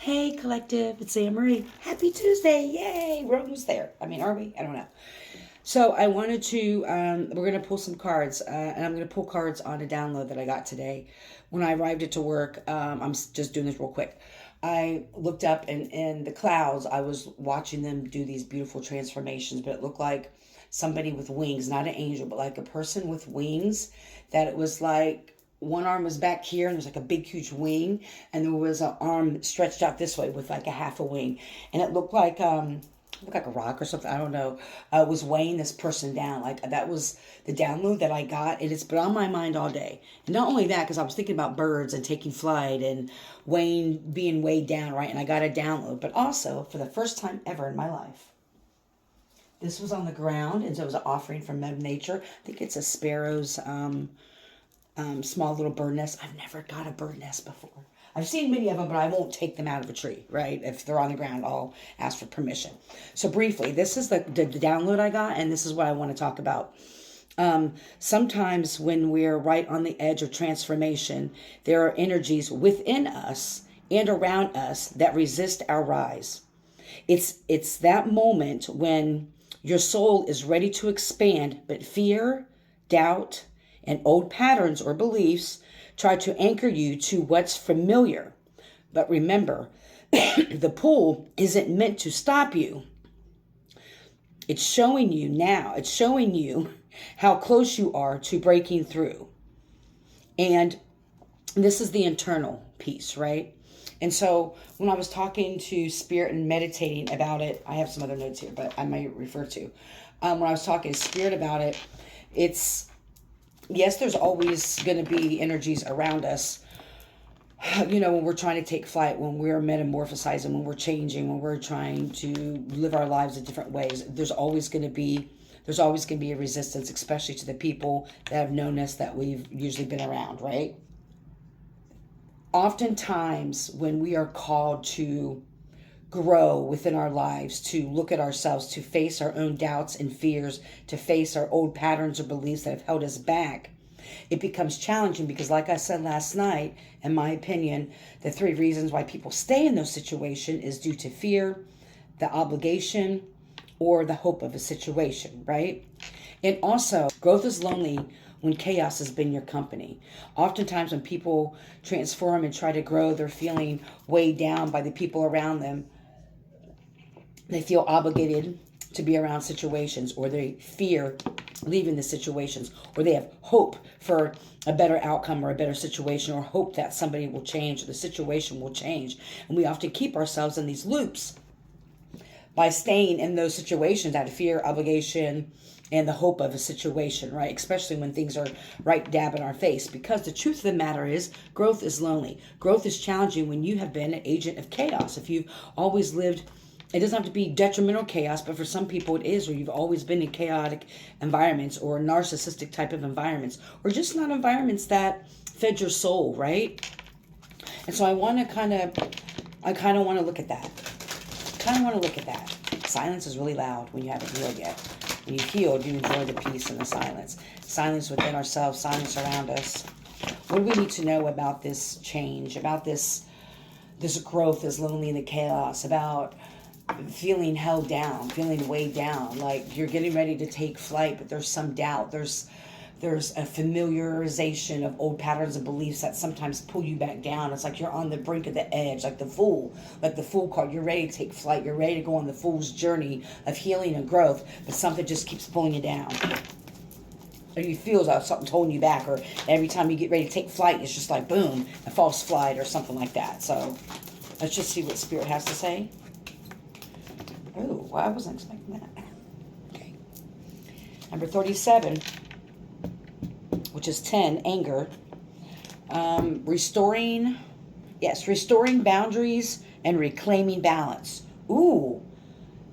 Hey, collective, it's Anne Marie. Happy Tuesday. Yay. We're almost there. I mean, are we? I don't know. So I wanted to, we're going to pull some cards, and I'm going to pull cards on a download that I got today. When I arrived at to work, just doing this real quick. I looked up and in the clouds, I was watching them do these beautiful transformations, but it looked like somebody with wings, not an angel, but like a person with wings, that it was like one arm was back here and there's like a big huge wing, and there was an arm stretched out this way with like a half a wing, and it looked like a rock or something, I don't know, was weighing this person down. Like, that was the download that I got, and it's been on my mind all day. And not only that, because I was thinking about birds and taking flight and being weighed down, right? And I got a download, but also for the first time ever in my life, this was on the ground, and so it was an offering from Mother Nature. I think it's a sparrow's small little bird nest. I've never got a bird nest before. I've seen many of them, but I won't take them out of a tree, right? If they're on the ground, I'll ask for permission. So briefly, this is the download I got, and this is what I want to talk about. Sometimes when we're right on the edge of transformation, there are energies within us and around us that resist our rise. It's that moment when your soul is ready to expand, but fear, doubt, and old patterns or beliefs try to anchor you to what's familiar. But remember, the pull isn't meant to stop you. It's showing you now. It's showing you how close you are to breaking through. And this is the internal piece, right? And so when I was talking to Spirit and meditating about it, I have some other notes here, but I might refer to. When I was talking to Spirit about it, it's, yes, there's always going to be energies around us, when we're trying to take flight, when we're metamorphosizing, when we're changing, when we're trying to live our lives in different ways. There's always going to be a resistance, especially to the people that have known us, that we've usually been around, right? Oftentimes when we are called to grow within our lives, to look at ourselves, to face our own doubts and fears, to face our old patterns or beliefs that have held us back, it becomes challenging because, like I said last night, in my opinion, the 3 reasons why people stay in those situations is due to fear, the obligation, or the hope of a situation, right? And also, growth is lonely when chaos has been your company. Oftentimes when people transform and try to grow, they're feeling weighed down by the people around them. They feel obligated to be around situations, or they fear leaving the situations, or they have hope for a better outcome or a better situation, or hope that somebody will change or the situation will change. And we often keep ourselves in these loops by staying in those situations out of fear, obligation, and the hope of a situation, right? Especially when things are right dab in our face. Because the truth of the matter is, growth is lonely. Growth is challenging when you have been an agent of chaos. If you've always lived, it doesn't have to be detrimental chaos, but for some people it is, or you've always been in chaotic environments or narcissistic type of environments, or just not environments that fed your soul, right? And so I kind of want to look at that. Silence is really loud when you haven't healed yet. When you've healed, you enjoy the peace and the silence. Silence within ourselves, silence around us. What do we need to know about this change, about this growth, this lonely and the chaos, about feeling held down, feeling weighed down, like you're getting ready to take flight, but there's some doubt. There's a familiarization of old patterns and beliefs that sometimes pull you back down. It's like you're on the brink of the edge, like the fool card. You're ready to take flight. You're ready to go on the fool's journey of healing and growth, but something just keeps pulling you down. Or you feel like something's holding you back, or every time you get ready to take flight, it's just like, boom, a false flight or something like that. So let's just see what Spirit has to say. Oh, well, I wasn't expecting that. Okay. Number 37, which is 10, anger. Restoring boundaries and reclaiming balance. Ooh,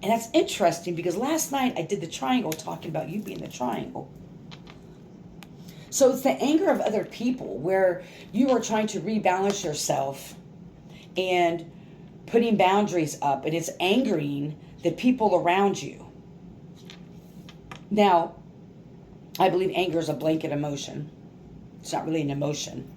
and that's interesting because last night I did the triangle, talking about you being the triangle. So it's the anger of other people where you are trying to rebalance yourself and putting boundaries up, and it's angering the people around you. Now, I believe anger is a blanket emotion. It's not really an emotion.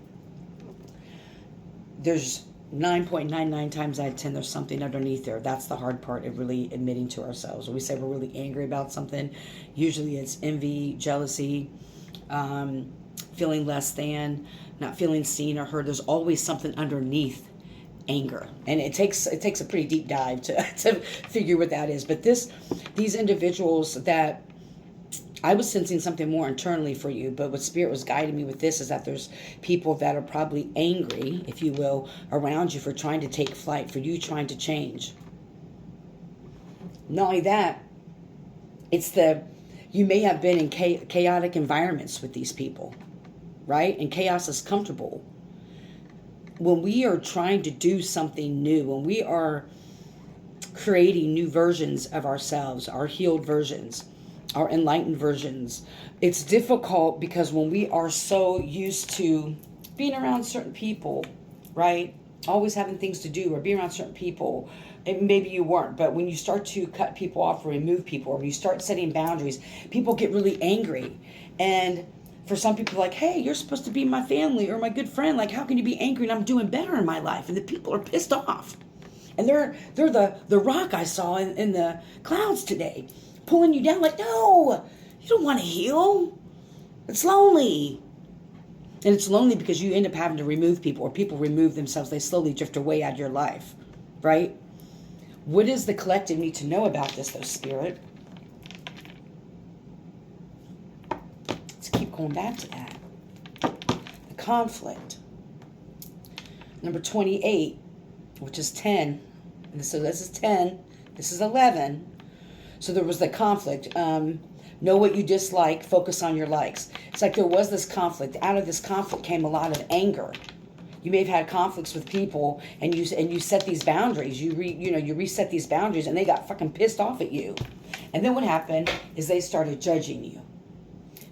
There's 9.99 times out of 10, there's something underneath there. That's the hard part of really admitting to ourselves. When we say we're really angry about something, usually it's envy, jealousy, feeling less than, not feeling seen or heard. There's always something underneath anger, and it takes a pretty deep dive to figure what that is. But these individuals that I was sensing something more internally for you, but what Spirit was guiding me with this is that there's people that are probably angry, if you will, around you for trying to take flight, for you trying to change. Not only that, you may have been in chaotic environments with these people, right? And chaos is comfortable. When we are trying to do something new, when we are creating new versions of ourselves, our healed versions, our enlightened versions, it's difficult because when we are so used to being around certain people, right? Always having things to do or being around certain people, and maybe you weren't, but when you start to cut people off or remove people, or when you start setting boundaries, people get really angry. And for some people, like, hey, you're supposed to be my family or my good friend. Like, how can you be angry and I'm doing better in my life? And the people are pissed off. And they're the rock I saw in the clouds today, pulling you down. Like, no, you don't want to heal. It's lonely. And it's lonely because you end up having to remove people, or people remove themselves. They slowly drift away out of your life, right? What does the collective need to know about this, though, Spirit? Let's keep going back to that. The conflict. Number 28, which is 10. And so this is 10. This is 11. So there was the conflict. Know what you dislike. Focus on your likes. It's like there was this conflict. Out of this conflict came a lot of anger. You may have had conflicts with people, and you set these boundaries. You reset these boundaries, and they got fucking pissed off at you. And then what happened is they started judging you.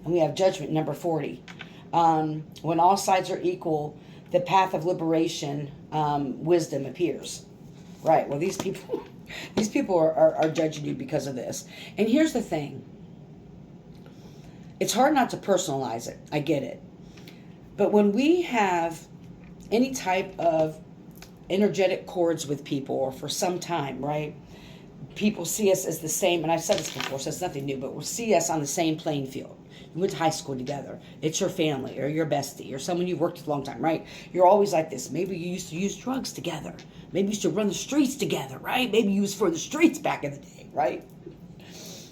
And we have judgment, number 40. When all sides are equal, the path of liberation, wisdom appears. Right. Well, these people are judging you because of this. And here's the thing. It's hard not to personalize it. I get it. But when we have any type of energetic cords with people, or for some time, right? People see us as the same, and I've said this before, so it's nothing new, but we'll see us on the same playing field. You went to high school together. It's your family or your bestie or someone you've worked with a long time, right? You're always like this. Maybe you used to use drugs together. Maybe you used to run the streets together, right? Maybe you was for the streets back in the day, right?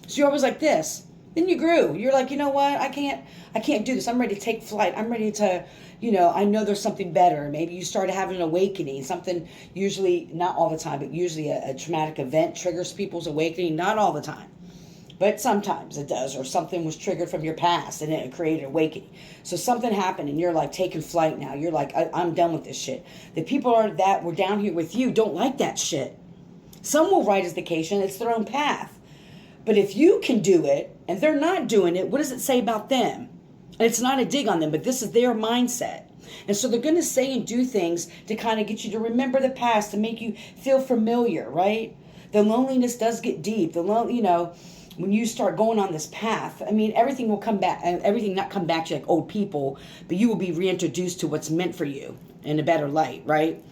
So you're always like this. Then you grew. You're like, you know what? I can't do this. I'm ready to take flight. I'm ready to, I know there's something better. Maybe you started having an awakening. Something, usually, not all the time, but usually a traumatic event triggers people's awakening. Not all the time, but sometimes it does. Or something was triggered from your past and it created awakening. So something happened and you're like taking flight now. You're like, I'm done with this shit. The people that were down here with you don't like that shit. Some will write as vacation. It's their own path. But if you can do it and they're not doing it, what does it say about them? And it's not a dig on them, but this is their mindset. And so they're going to say and do things to kind of get you to remember the past, to make you feel familiar, right? The loneliness does get deep. When you start going on this path, everything will come back, everything not come back to you like old people, but you will be reintroduced to what's meant for you in a better light, right?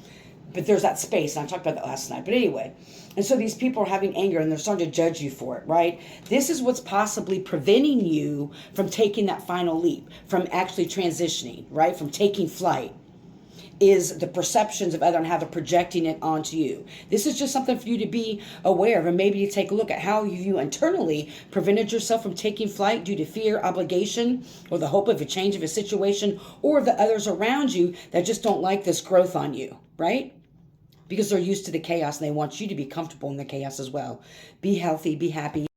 But there's that space, and I talked about that last night. But anyway, and so these people are having anger, and they're starting to judge you for it, right? This is what's possibly preventing you from taking that final leap, from actually transitioning, right? From taking flight, is the perceptions of other and how they're projecting it onto you. This is just something for you to be aware of, and maybe you take a look at how you internally prevented yourself from taking flight due to fear, obligation, or the hope of a change of a situation, or the others around you that just don't like this growth on you, right? Because they're used to the chaos and they want you to be comfortable in the chaos as well. Be healthy, be happy.